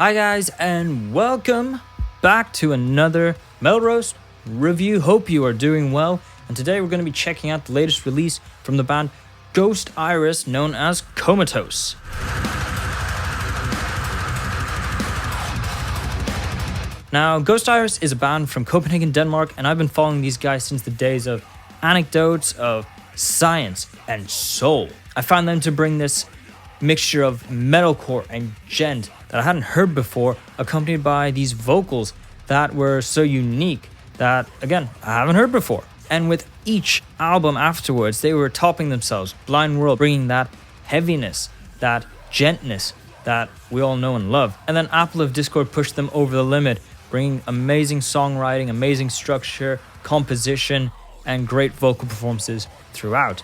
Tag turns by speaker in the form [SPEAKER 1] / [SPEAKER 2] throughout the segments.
[SPEAKER 1] Hi guys, and welcome back to another Melrose review. Hope you are doing well, and today we're going to be checking out the latest release from the band Ghost Iris, known as Comatose. Now, Ghost Iris is a band from Copenhagen, Denmark, and I've been following these guys since the days of Anecdotes of Science and Soul. I found them to bring this mixture of metalcore and gent that I hadn't heard before, accompanied by these vocals that were so unique that, again, I haven't heard before. And with each album afterwards, they were topping themselves. Blind World bringing that heaviness, that gentness that we all know and love. And then Apple of Discord pushed them over the limit, bringing amazing songwriting, amazing structure, composition, and great vocal performances throughout.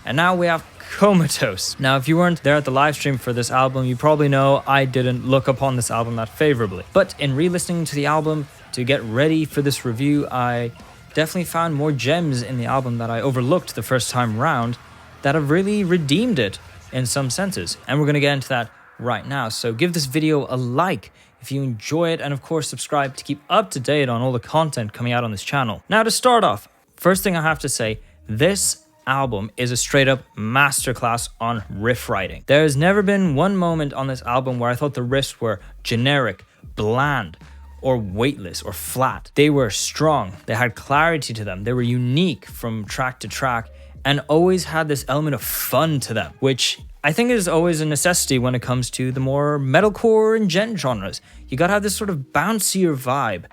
[SPEAKER 1] And now we have Comatose. Now, if you weren't there at the live stream for this album, you probably know I didn't look upon this album that favorably. But in re-listening to the album to get ready for this review, I definitely found more gems in the album that I overlooked the first time round that have really redeemed it in some senses. And we're going to get into that right now. So give this video a like if you enjoy it, and of course subscribe to keep up to date on all the content coming out on this channel. Now, to start off, first thing I have to say, this album is a straight up masterclass on riff writing. There has never been one moment on this album where I thought the riffs were generic, bland, or weightless, or flat. They were strong, they had clarity to them, they were unique from track to track, and always had this element of fun to them, which I think is always a necessity when it comes to the more metalcore and gent genres. You gotta have this sort of bouncier vibe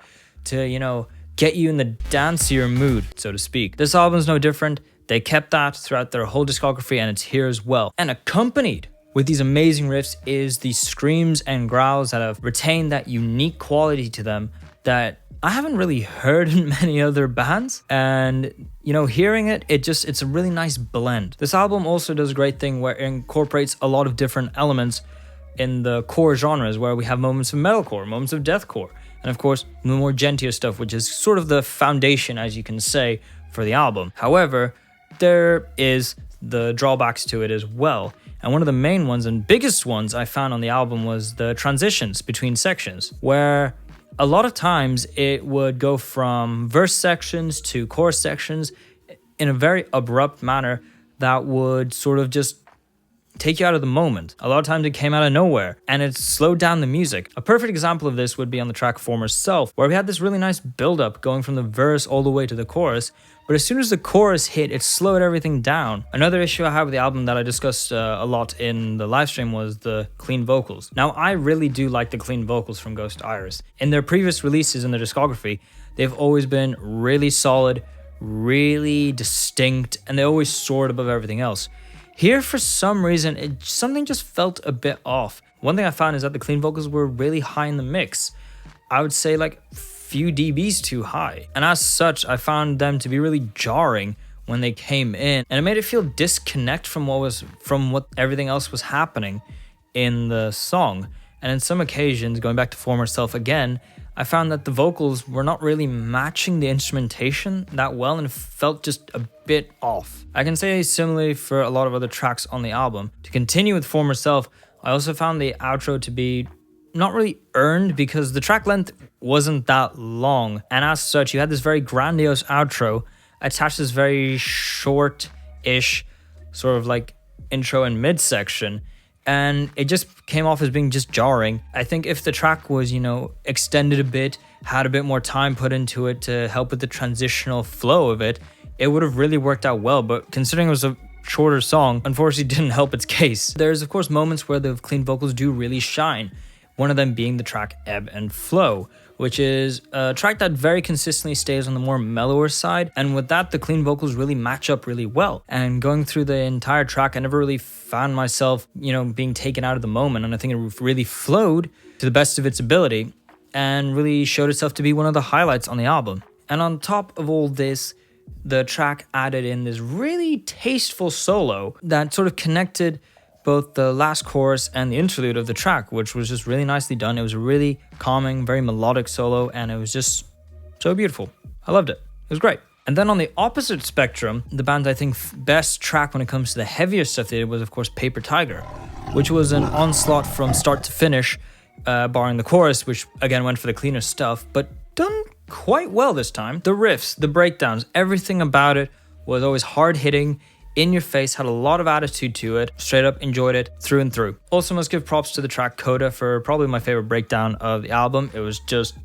[SPEAKER 1] to, get you in the dancier mood, so to speak. This album's no different. They kept that throughout their whole discography, and it's here as well. And accompanied with these amazing riffs is the screams and growls that have retained that unique quality to them that I haven't really heard in many other bands. And, hearing it's a really nice blend. This album also does a great thing where it incorporates a lot of different elements in the core genres, where we have moments of metalcore, moments of deathcore, and of course, the more gentler stuff, which is sort of the foundation, as you can say, for the album. However, there is the drawbacks to it as well. And one of the main ones and biggest ones I found on the album was the transitions between sections, where a lot of times it would go from verse sections to chorus sections in a very abrupt manner that would sort of just take you out of the moment. A lot of times it came out of nowhere and it slowed down the music. A perfect example of this would be on the track Former Self, where we had this really nice build-up going from the verse all the way to the chorus, but as soon as the chorus hit, it slowed everything down. Another issue I have with the album that I discussed a lot in the live stream was the clean vocals. Now, I really do like the clean vocals from Ghost Iris. In their previous releases in their discography, they've always been really solid, really distinct, and they always soared above everything else. Here, for some reason, something just felt a bit off. One thing I found is that the clean vocals were really high in the mix. I would say like few dBs too high. And as such, I found them to be really jarring when they came in. And it made it feel disconnect from what everything else was happening in the song. And in some occasions, going back to Former Self again, I found that the vocals were not really matching the instrumentation that well, and it felt just a bit off. I can say similarly for a lot of other tracks on the album. To continue with Former Self, I also found the outro to be not really earned because the track length wasn't that long, and as such, you had this very grandiose outro attached to this very short-ish sort of like intro and midsection, and it just came off as being just jarring. I think if the track was, extended a bit, had a bit more time put into it to help with the transitional flow of it, it would have really worked out well. But considering it was a shorter song, unfortunately didn't help its case. There's, of course, moments where the clean vocals do really shine. One of them being the track Ebb and Flow, which is a track that very consistently stays on the more mellower side. And with that, the clean vocals really match up really well. And going through the entire track, I never really found myself, being taken out of the moment. And I think it really flowed to the best of its ability and really showed itself to be one of the highlights on the album. And on top of all this, the track added in this really tasteful solo that sort of connected both the last chorus and the interlude of the track, which was just really nicely done. It was a really calming, very melodic solo, and it was just so beautiful. I loved it. It was great. And then on the opposite spectrum, the band's, I think, best track when it comes to the heavier stuff they did was, of course, Paper Tiger, which was an onslaught from start to finish barring the chorus, which again went for the cleaner stuff, but done quite well this time. The riffs, the breakdowns, everything about it was always hard hitting, in your face, had a lot of attitude to it. Straight up enjoyed it through and through. Also must give props to the track Coda for probably my favorite breakdown of the album. It was just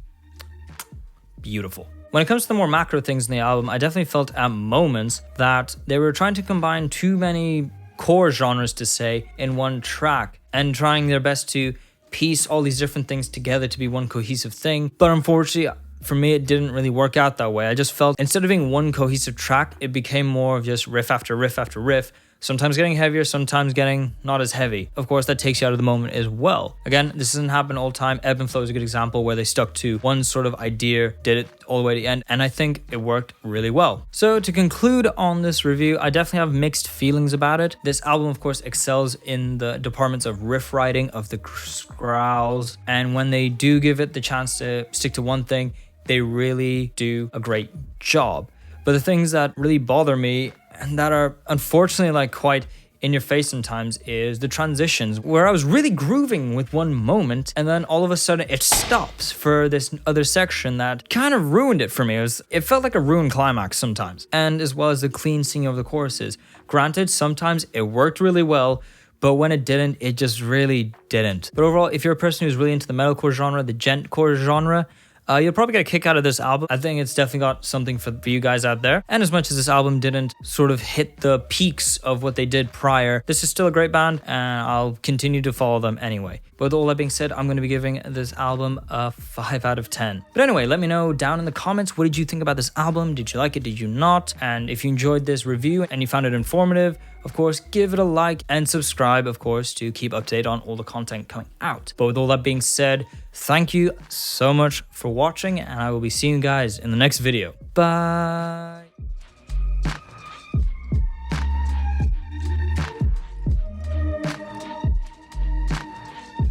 [SPEAKER 1] beautiful. When it comes to the more macro things in the album, I definitely felt at moments that they were trying to combine too many core genres to say in one track and trying their best to piece all these different things together to be one cohesive thing. But unfortunately, for me, it didn't really work out that way. I just felt instead of being one cohesive track, it became more of just riff after riff after riff, sometimes getting heavier, sometimes getting not as heavy. Of course, that takes you out of the moment as well. Again, this doesn't happen all the time. Ebb and Flow is a good example where they stuck to one sort of idea, did it all the way to the end, and I think it worked really well. So to conclude on this review, I definitely have mixed feelings about it. This album, of course, excels in the departments of riff writing, of the growls, and when they do give it the chance to stick to one thing, they really do a great job. But the things that really bother me and that are unfortunately like quite in your face sometimes is the transitions, where I was really grooving with one moment and then all of a sudden it stops for this other section that kind of ruined it for me. It felt like a ruined climax sometimes, and as well as the clean singing of the choruses. Granted, sometimes it worked really well, but when it didn't, it just really didn't. But overall, if you're a person who's really into the metalcore genre, the gentcore genre, you'll probably get a kick out of this album. I think it's definitely got something for you guys out there. And as much as this album didn't sort of hit the peaks of what they did prior, this is still a great band and I'll continue to follow them anyway. But with all that being said, I'm going to be giving this album a 5 out of 10. But anyway, let me know down in the comments, what did you think about this album? Did you like it? Did you not? And if you enjoyed this review and you found it informative, of course, give it a like and subscribe, of course, to keep up to date on all the content coming out. But with all that being said, thank you so much for watching, and I will be seeing you guys in the next video. Bye.